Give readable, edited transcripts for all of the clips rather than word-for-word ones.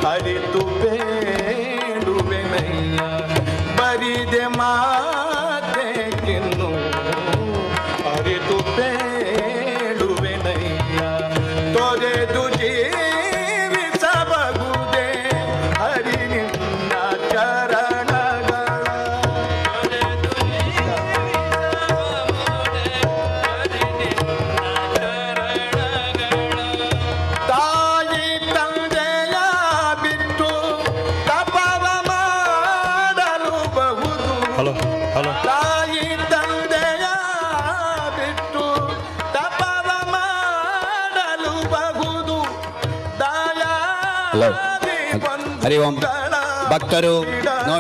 ಅರಿತು ಬೇಡುವೆನಯ್ಯ ಬರಿದೆ ಮಾತೆಯನ್ನು ಅರಿತು ಬೇಡುವೆನಯ್ಯ ತೊರೆದು ಜೀವಿಸಬಹುದೇ ಹರಿ ನಿನ್ನ ಚರಣಗಳ ತಾಯಿ ತಂದೆಯ ಬಿಟ್ಟು ತಪವ ಮಾಡಲು ಬಹುದು ತಾಯಿ ತಂದೆಯ ಬಿಟ್ಟು ತಪವ ಮಾಡಲು ಬಹುದು ಹರಿ ಓಂ. ಭಕ್ತರು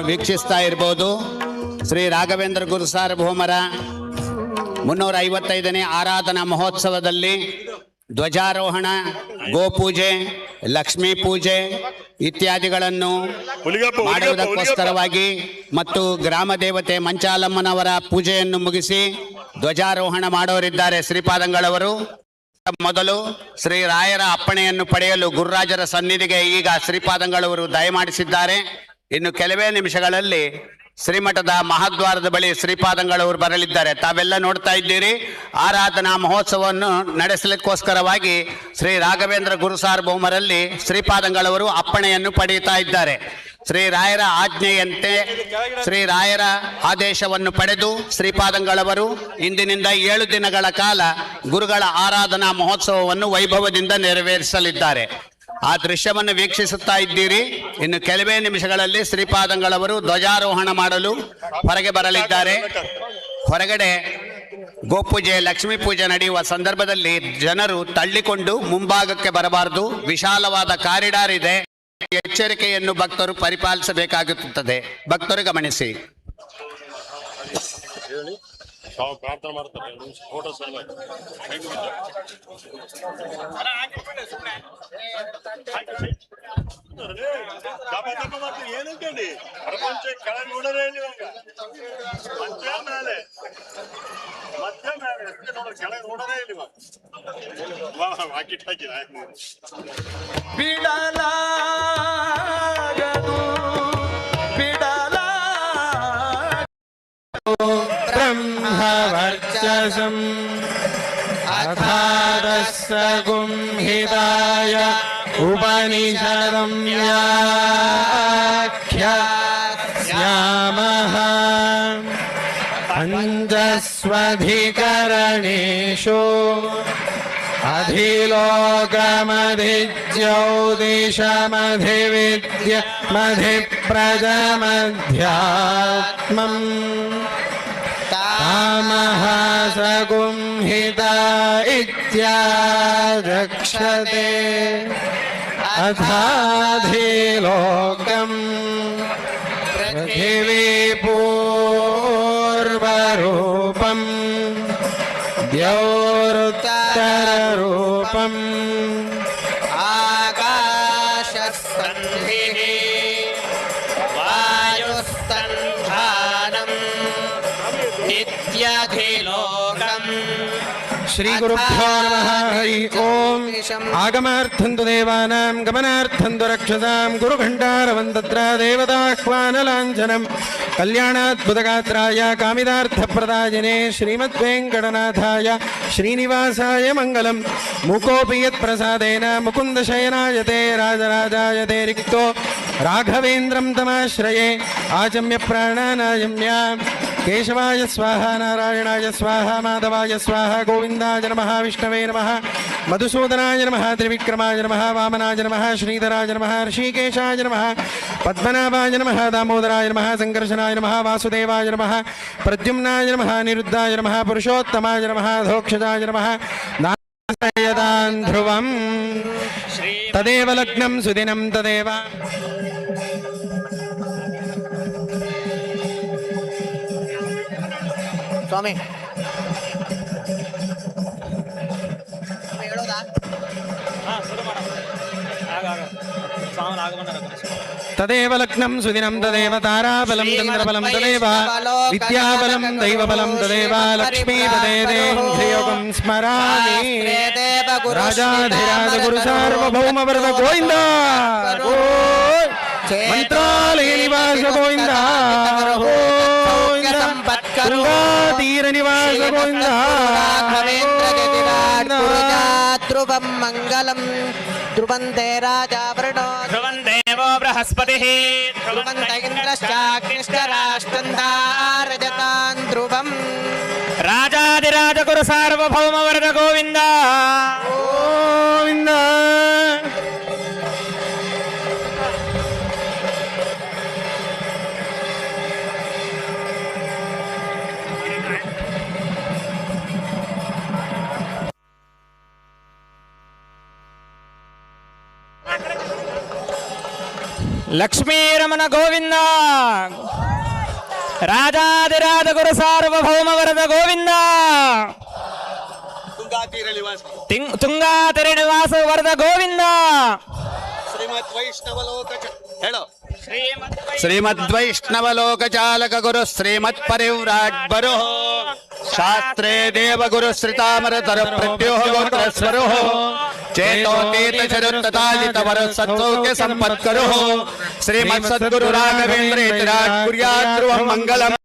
ವೀಕ್ಷಿಸ್ತಾ ಇರ್ಬೋದು ಶ್ರೀ ರಾಘವೇಂದ್ರ ಗುರು ಸಾರ್ವಭೌಮರ 355ನೇ ಆರಾಧನಾ ಮಹೋತ್ಸವದಲ್ಲಿ ಧ್ವಜಾರೋಹಣ, ಗೋಪೂಜೆ, ಲಕ್ಷ್ಮೀ ಪೂಜೆ ಇತ್ಯಾದಿಗಳನ್ನು ಮಾಡುವುದಕ್ಕೋಸ್ಕರವಾಗಿ ಮತ್ತು ಗ್ರಾಮ ದೇವತೆ ಮಂಚಾಲಮ್ಮನವರ ಪೂಜೆಯನ್ನು ಮುಗಿಸಿ ಧ್ವಜಾರೋಹಣ ಮಾಡೋರಿದ್ದಾರೆ ಶ್ರೀಪಾದಂಗಳವರು. ಮೊದಲು ಶ್ರೀ ರಾಯರ ಅಪ್ಪಣೆಯನ್ನು ಪಡೆಯಲು ಗುರುರಾಜರ ಸನ್ನಿಧಿಗೆ ಈಗ ಶ್ರೀಪಾದಂಗಳವರು ದಯಮಾಡಿಸಿದ್ದಾರೆ. ಇನ್ನು ಕೆಲವೇ ನಿಮಿಷಗಳಲ್ಲಿ ಶ್ರೀಮಠದ ಮಹಾದ್ವಾರದ ಬಳಿ ಶ್ರೀಪಾದಂಗಳವರು ಬರಲಿದ್ದಾರೆ. ತಾವೆಲ್ಲ ನೋಡ್ತಾ ಇದ್ದೀರಿ, ಆರಾಧನಾ ಮಹೋತ್ಸವವನ್ನು ನಡೆಸಲಿಕ್ಕೋಸ್ಕರವಾಗಿ ಶ್ರೀ ರಾಘವೇಂದ್ರ ಗುರು ಸಾರ್ವಭೌಮರಲ್ಲಿ ಶ್ರೀಪಾದಂಗಳವರು ಅಪ್ಪಣೆಯನ್ನು ಪಡೆಯುತ್ತಾ ಇದ್ದಾರೆ. ಶ್ರೀ ರಾಯರ ಆಜ್ಞೆಯಂತೆ ಶ್ರೀ ರಾಯರ ಆದೇಶವನ್ನು ಪಡೆದು ಶ್ರೀಪಾದಂಗಳವರು ಇಂದಿನಿಂದ 7 ದಿನಗಳ ಕಾಲ ಗುರುಗಳ ಆರಾಧನಾ ಮಹೋತ್ಸವವನ್ನು ವೈಭವದಿಂದ ನೆರವೇರಿಸಲಿದ್ದಾರೆ. ಆ ದೃಶ್ಯವನ್ನು ವೀಕ್ಷಿಸುತ್ತಾ ಇದ್ದೀರಿ. ಇನ್ನು ಕೆಲವೇ ನಿಮಿಷಗಳಲ್ಲಿ ಶ್ರೀಪಾದಂಗಳವರು ಧ್ವಜಾರೋಹಣ ಮಾಡಲು ಹೊರಗೆ ಬರಲಿದ್ದಾರೆ. ಹೊರಗಡೆ ಗೋಪೂಜೆ, ಲಕ್ಷ್ಮೀ ಪೂಜೆ ನಡೆಯುವ ಸಂದರ್ಭದಲ್ಲಿ ಜನರು ತಳ್ಳಿಕೊಂಡು ಮುಂಭಾಗಕ್ಕೆ ಬರಬಾರದು. ವಿಶಾಲವಾದ ಕಾರಿಡಾರ್ ಇದೆ. ಎಚ್ಚರಿಕೆಯನ್ನು ಭಕ್ತರು ಪರಿಪಾಲಿಸಬೇಕಾಗುತ್ತದೆ. ಭಕ್ತರು ಗಮನಿಸಿ. ಪ್ರಾರ್ಥನೆ ಮಾಡ್ತಾರೆ ಫೋಟೋ ಏನಂತೇಳಿ ಪ್ರಪಂಚ ಕೆಳಗೆ ನೋಡೋದೇ ಇಲ್ಲ ಮಧ್ಯ ಮೇಲೆ ಕೆಳಗೆ ನೋಡೋದೇ ಇಲ್ಲ ಹಾಕಿಟ್ ಹಾಕಿಲ್ಲ ब्रह्मवर्चसम् अथारस्य गुंहिताय उपनिषदं व्याख्यास्यामः पञ्चस्वधिकरणेषु अधिलोकमधिज्योतिषमधिविद्यमधिप्रजमध्यात्मम् तामः सगुंहिता इत्यारक्षते अथाधिलोकम् पृथिवीपूर्वरूपम् द्यौरुत्तररूपम् आकाशस्तन्भिः वायुस्तन्धानम् नित्यधिलोकम् श्री गुरुभ्यो नमः। हरि ओम। आगमार्थन्तु देवानां गमनार्थन्तु रक्षसां गुरुघण्टारवन्तत्र देवताह्वानलाञ्छनं कल्याणाद्भुतगात्राय कामिदार्थप्रदायिने श्रीमद्वेङ्कटनाथाय श्रीनिवासाय मङ्गलं। मुकोऽपि यत्प्रसादेन मुकुन्दशयनायते राजराजायते रिक्तो राघवेन्द्रं तमाश्रये आचम्य प्राणानायम्य ಕೇಶವಾಯ ಸ್ವಾಹ ನಾರಾಯಣಾಯ ಸ್ವಾಹ ಮಾಧವಾಯ ಸ್ವಾಹ ಗೋವಿಂದಾಯ ನಮಃ ವಿಷ್ಣವೇ ನಮಃ ಮಧುಸೂದನಾಯ ನಮಃ ತ್ರಿವಿಕ್ರಮಾಯ ನಮಃ ವಾಮನಾಯ ನಮಃ ಶ್ರೀಧರಾಯ ನಮಃ ಋಷಿಕೇಶಾಯ ನಮಃ ಪದ್ಮನಾಭಾಯ ನಮಃ ದಾಮೋದರಾಯ ನಮಃ ಸಂಕರ್ಷಣಾಯ ನಮಃ ವಾಸುದೇವಾಯ ನಮಃ ಪ್ರದ್ಯುಮ್ನಾಯ ನಮಃ ನಿರುದ್ಧಾಯ ನಮಃ ಪುರುಷೋತ್ತಮಾಯ ನಮಃ ಧೋಕ್ಷಜಾಯ ನಮಃ ಯದಾನ್ ಧ್ರುವಂ ತದೇವ ಲಗ್ನಂ ಸುದಿನಂ ತದೇವ ಸ್ವಾಮಿ ತದೇವ ಲಗ್ನಂ ಸುದಿನಂ ತದೇವ ತಾರಾಬಲಂ ಚಂದ್ರಬಲಂ ತದೇವ ವಿದ್ಯಾಬಲಂ ದೈವಬಲಂ ತದೇವ ಲಕ್ಷ್ಮೀಪದೇ ದೇಂದ್ರಿಯೋಗಂ ಸ್ಮರಾಮಿ ರಾಜಾಧಿರಾಜ ಗುರು ಸಾರ್ವಭೌಮ ವರದ ಗೋವಿಂದ ಮಂತ್ರಾಲಯ ನಿವಾಸ ಗೋವಿಂದ ತೀರ ನಿವಾಸ ಗೋವಿಂದ ಧ್ರುವಂ ಮಂಗಲಂ ಧ್ರುವಂತೆ ರಾಜಾ ವೃಣೋ ಧ್ರುವಂ ದೇವೋ ಬೃಹಸ್ಪತಿಃ ಧ್ರುವಂತ ಇಂದ್ರಶ್ಚಾಗ್ನಿಶ್ಚ ರಾಷ್ಟ್ರಂಧಾರಜತಾನ್ ಧ್ರುವಂ ರಾಜಾದಿರಾಜ ಗುರು ಸಾರ್ವಭೌಮ ವರದ ಗೋವಿಂದ ಗೋವಿಂದ ಲಕ್ಷ್ಮೀರಮಣ ಗೋವಿಂದ ರಾಜಾದಿರಾಜ ಗುರು ಸಾರ್ವಭೌಮ ವರದ ಗೋವಿಂದ ತುಂಗಾ ತೀರ ನಿವಾಸ ವರದ ಗೋವಿಂದ ಶ್ರೀಮದ್ ವೈಷ್ಣವ ಲೋಕ ಹೇಳೋ ಶ್ರೀಮದ್ ವೈಷ್ಣವ ಲೋಕ ಚಾಲಕ ಗುರು ಶ್ರೀಮತ್ ಪರಿವ್ರಾಟ್ ಬರೋ ಶಾಸ್ತ್ರೇ ದೇವ ಗುರು ಶ್ರಿತಾಮರ ತರ ಪ್ರತ್ಯೋ ಗೋತ್ರ ಸ್ವರೋ ಚೇತೋ ತೀರ್ಥ ಶರುತ್ತತಾಜಿತ ವರ ಸತ್ಸೌಖ್ಯ ಸಂಪತ್ಕರೋ ಶ್ರೀಮತ್ ಸದ್ಗುರು ರಾಘವೇಂದ್ರ ರಾಜ್ ಕುರ್ಯಾತ್ ಧ್ರುವಂ ಮಂಗಲಂ